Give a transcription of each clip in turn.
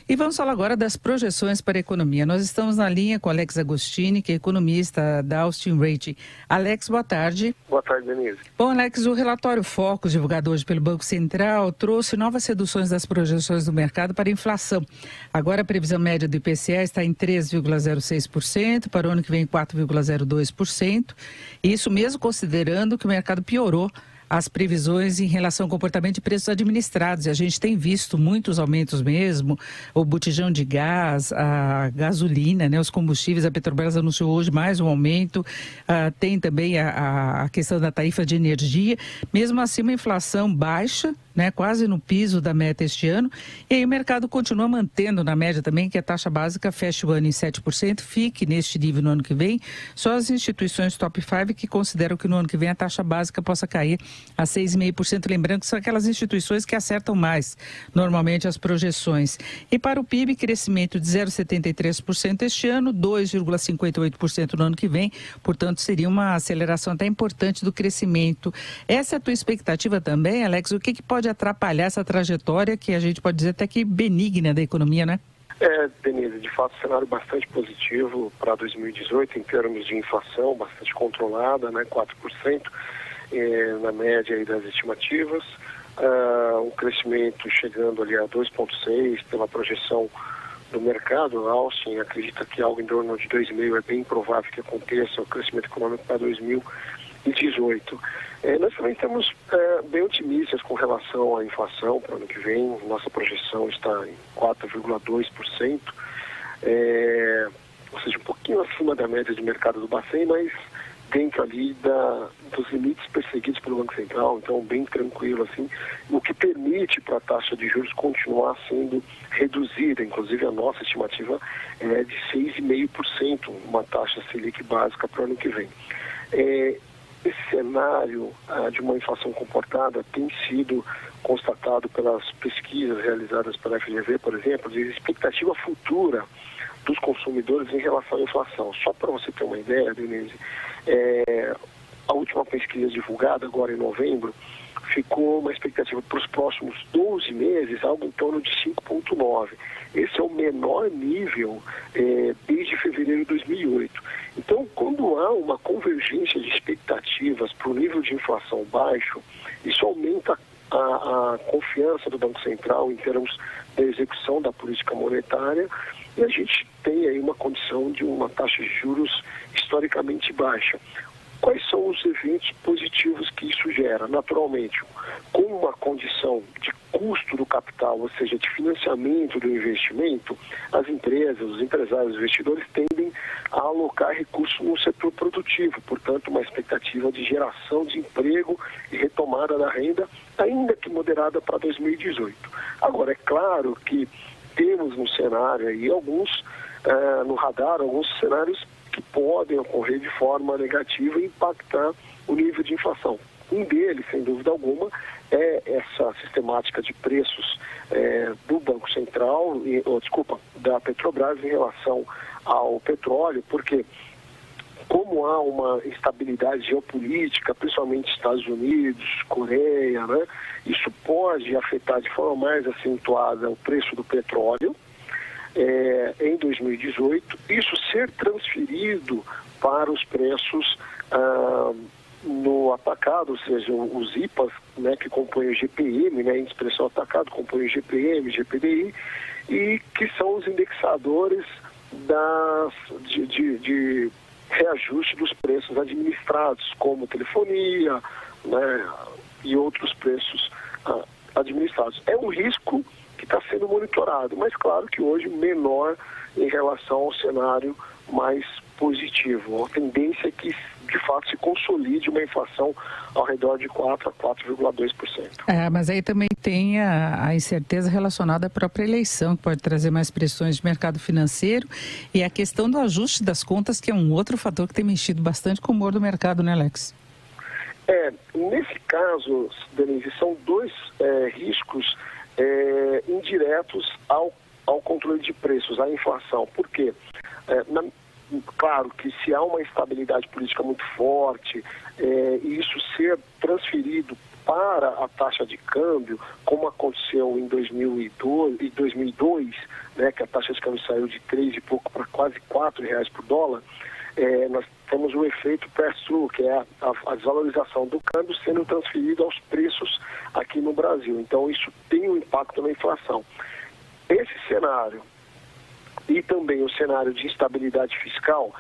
E vamos falar agora das projeções para a economia. Nós estamos na linha com Alex Agostini, que é economista da Austin Rate. Alex, boa tarde. Boa tarde, Denise. Bom, Alex, o relatório Focus, divulgado hoje pelo Banco Central, trouxe novas reduções das projeções do mercado para a inflação. Agora a previsão média do IPCA está em 3,06%, para o ano que vem 4,02%. Isso mesmo considerando que o mercado piorou as previsões em relação ao comportamento de preços administrados. E a gente tem visto muitos aumentos mesmo, o botijão de gás, a gasolina, né, os combustíveis. A Petrobras anunciou hoje mais um aumento, tem também a questão da tarifa de energia. Mesmo assim, uma inflação baixa, né, quase no piso da meta este ano. E aí o mercado continua mantendo na média também que a taxa básica feche o ano em 7%, fique neste nível no ano que vem. Só as instituições top 5 que consideram que no ano que vem a taxa básica possa cair a 6,5%. Lembrando que são aquelas instituições que acertam mais, normalmente, as projeções. E para o PIB, crescimento de 0,73% este ano, 2,58% no ano que vem. Portanto, seria uma aceleração até importante do crescimento. Essa é a tua expectativa também, Alex? O que pode atrapalhar essa trajetória que a gente pode dizer até que benigna da economia, né? Denise, de fato, cenário bastante positivo para 2018 em termos de inflação, bastante controlada, né, 4%, na média aí das estimativas, um crescimento chegando ali a 2,6% pela projeção do mercado. A Austin acredita que algo em torno de 2,5% é bem provável que aconteça o crescimento econômico para 2018. Nós também estamos bem otimistas com relação à inflação para o ano que vem. Nossa projeção está em 4,2%, ou seja, um pouquinho acima da média de mercado do Bacen, mas dentro ali dos limites perseguidos pelo Banco Central, então bem tranquilo assim, o que permite para a taxa de juros continuar sendo reduzida. Inclusive a nossa estimativa é de 6,5%, uma taxa Selic básica para o ano que vem. Esse cenário de uma inflação comportada tem sido constatado pelas pesquisas realizadas pela FGV, por exemplo, de expectativa futura dos consumidores em relação à inflação. Só para você ter uma ideia, Denise, a última pesquisa divulgada agora em novembro ficou uma expectativa para os próximos 12 meses, algo em torno de 5,9%. Esse é o menor nível desde fevereiro de 2008. Então, quando há uma convergência de expectativas para o nível de inflação baixo, isso aumenta a confiança do Banco Central em termos da execução da política monetária, e a gente tem aí uma condição de uma taxa de juros historicamente baixa. Quais são os eventos positivos que isso gera? Naturalmente, com uma condição de custo do capital, ou seja, de financiamento do investimento, as empresas, os empresários, os investidores tendem a alocar recursos no setor produtivo, portanto, uma expectativa de geração de emprego e retomada da renda, ainda que moderada para 2018. Agora, é claro que temos no cenário aí no radar, alguns cenários que podem ocorrer de forma negativa e impactar o nível de inflação. Um deles, sem dúvida alguma, é essa sistemática de preços do Banco Central, da Petrobras em relação ao petróleo, porque como há uma instabilidade geopolítica, principalmente Estados Unidos, Coreia, né, isso pode afetar de forma mais acentuada o preço do petróleo em 2018, isso ser transferido para os preços no atacado, ou seja, os IPAs, né, que compõem o GPM, né, índice de preço atacado, compõem o GPM, GPDI, e que são os indexadores de reajuste dos preços administrados, como telefonia, né, e outros preços administrados. É um risco que está sendo monitorado, mas claro que hoje menor em relação ao cenário mais positivo. A tendência é que, de fato, se consolide uma inflação ao redor de 4% a 4,2%. Mas aí também tem a incerteza relacionada à própria eleição, que pode trazer mais pressões de mercado financeiro, e a questão do ajuste das contas, que é um outro fator que tem mexido bastante com o humor do mercado, né, Alex? Nesse caso, Denise, são dois riscos indiretos ao controle de preços, à inflação. Por quê? Claro que se há uma instabilidade política muito forte e isso ser transferido para a taxa de câmbio, como aconteceu em 2002, né, que a taxa de câmbio saiu de 3 e pouco para quase R$4 por dólar, nós temos o efeito pass-through, que é a desvalorização do câmbio sendo transferido aos preços aqui no Brasil. Então, isso tem um impacto na inflação. Esse cenário e também o cenário de instabilidade fiscal,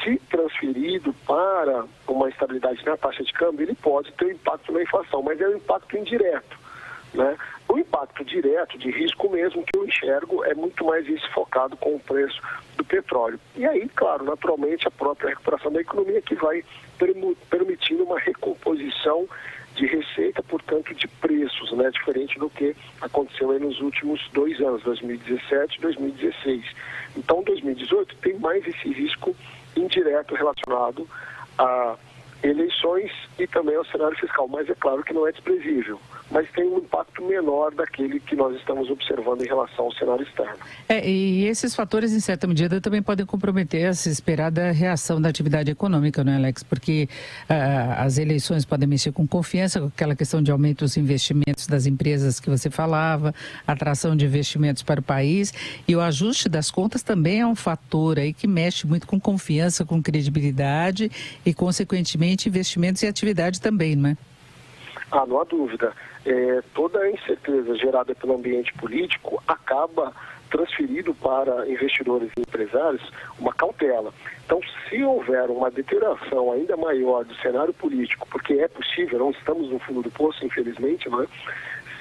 se transferido para uma estabilidade na taxa de câmbio, ele pode ter um impacto na inflação, mas é um impacto indireto, né? O impacto direto de risco mesmo que eu enxergo é muito mais esse focado com o preço do petróleo. E aí, claro, naturalmente, a própria recuperação da economia que vai permitindo uma recomposição de receita, portanto, de preços, né? Diferente do que aconteceu aí nos últimos 2 anos, 2017 e 2016. Então, 2018 tem mais esse risco indireto relacionado a eleições e também ao cenário fiscal, mas é claro que não é desprezível, mas tem um impacto menor daquele que nós estamos observando em relação ao cenário externo. E esses fatores, em certa medida, também podem comprometer essa esperada reação da atividade econômica, não é, Alex? Porque as eleições podem mexer com confiança, com aquela questão de aumento dos investimentos das empresas que você falava, atração de investimentos para o país, e o ajuste das contas também é um fator aí que mexe muito com confiança, com credibilidade e, consequentemente, investimentos e atividade também, não é? Não há dúvida. Toda a incerteza gerada pelo ambiente político acaba transferido para investidores e empresários uma cautela. Então, se houver uma deterioração ainda maior do cenário político, porque é possível, não estamos no fundo do poço, infelizmente, não é?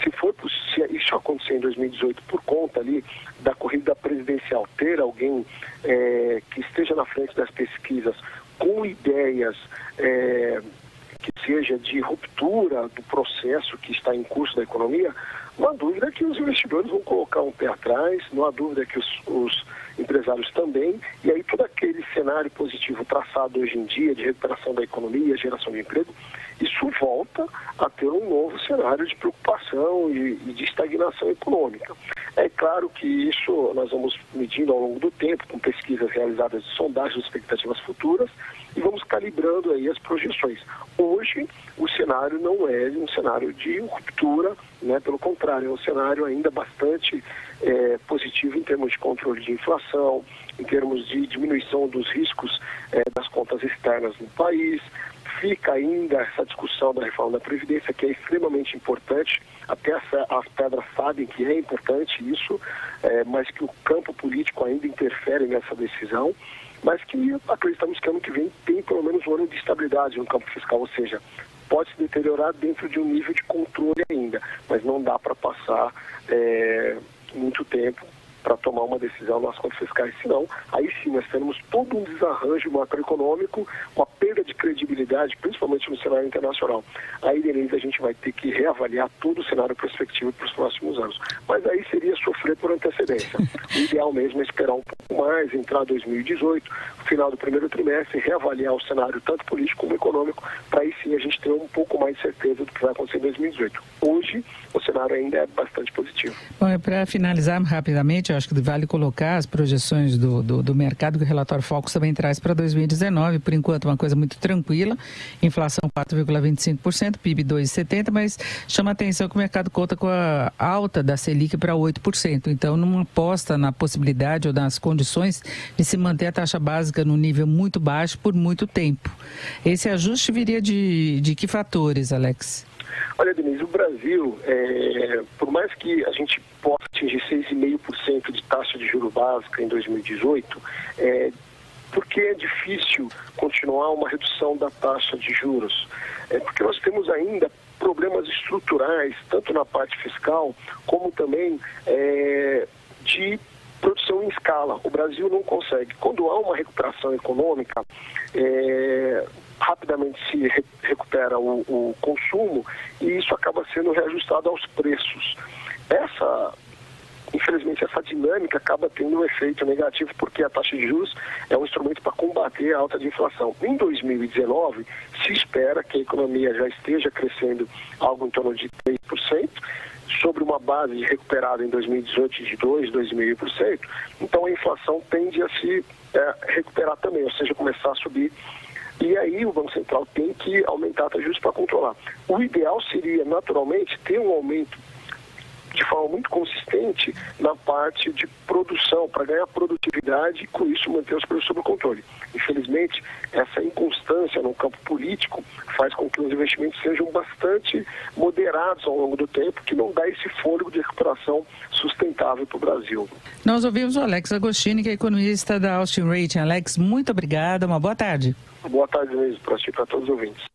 Se isso acontecer em 2018 por conta ali da corrida presidencial, ter alguém que esteja na frente das pesquisas com ideias que seja de ruptura do processo que está em curso da economia, não há dúvida que os investidores vão colocar um pé atrás, não há dúvida que os empresários também, e aí todo aquele cenário positivo traçado hoje em dia de recuperação da economia, geração de emprego, isso volta a ter um novo cenário de preocupação e de estagnação econômica. É claro que isso nós vamos medindo ao longo do tempo, com pesquisas realizadas de sondagens de expectativas futuras, e vamos calibrando aí as projeções. Hoje, o cenário não é um cenário de ruptura, né? Pelo contrário, é um cenário ainda bastante positivo em termos de controle de inflação, em termos de diminuição dos riscos das contas externas no país. Fica ainda essa discussão da reforma da Previdência, que é extremamente importante, até as pedras sabem que é importante isso, mas que o campo político ainda interfere nessa decisão, mas que acreditamos que ano que vem tem pelo menos um ano de estabilidade no campo fiscal, ou seja, pode se deteriorar dentro de um nível de controle ainda, mas não dá para passar muito tempo para tomar uma decisão nas contas fiscais, senão, aí sim, nós teremos todo um desarranjo macroeconômico, uma perda de credibilidade, principalmente no cenário internacional. Aí, Denise, a gente vai ter que reavaliar todo o cenário prospectivo para os próximos anos. Mas aí seria sofrer por antecedência. O ideal mesmo é esperar um pouco mais, entrar 2018, final do primeiro trimestre, reavaliar o cenário tanto político como econômico, para aí sim a gente ter um pouco mais de certeza do que vai acontecer em 2018. Hoje, o cenário ainda é bastante positivo. Bom, para finalizar rapidamente, eu acho que vale colocar as projeções do mercado que o relatório Focus também traz para 2019. Por enquanto, uma coisa muito tranquila, inflação 4,25%, PIB 2,70%, mas chama a atenção que o mercado conta com a alta da Selic para 8%. Então, não aposta na possibilidade ou nas condições de se manter a taxa básica no nível muito baixo por muito tempo. Esse ajuste viria de que fatores, Alex? Olha, Denise, o Brasil, por mais que a gente possa atingir 6,5% de taxa de juros básica em 2018, porque é difícil continuar uma redução da taxa de juros? Porque nós temos ainda problemas estruturais, tanto na parte fiscal, como também de produção em escala. O Brasil não consegue. Quando há uma recuperação econômica, rapidamente se recupera o consumo e isso acaba sendo reajustado aos preços. Infelizmente, essa dinâmica acaba tendo um efeito negativo porque a taxa de juros é um instrumento para combater a alta de inflação. Em 2019, se espera que a economia já esteja crescendo algo em torno de 3%, sobre uma base recuperada em 2018 de 2,5%, então a inflação tende a se recuperar também, ou seja, começar a subir E aí o Banco Central tem que aumentar a taxa de juros para controlar. O ideal seria, naturalmente, ter um aumento de forma muito consistente na parte de produção, para ganhar produtividade e, com isso, manter os preços sob controle. Infelizmente, essa inconstância no campo político faz com que os investimentos sejam bastante moderados ao longo do tempo, que não dá esse fôlego de recuperação sustentável para o Brasil. Nós ouvimos o Alex Agostini, que é economista da Austin Rating. Alex, muito obrigada, uma boa tarde. Boa tarde mesmo, para todos os ouvintes.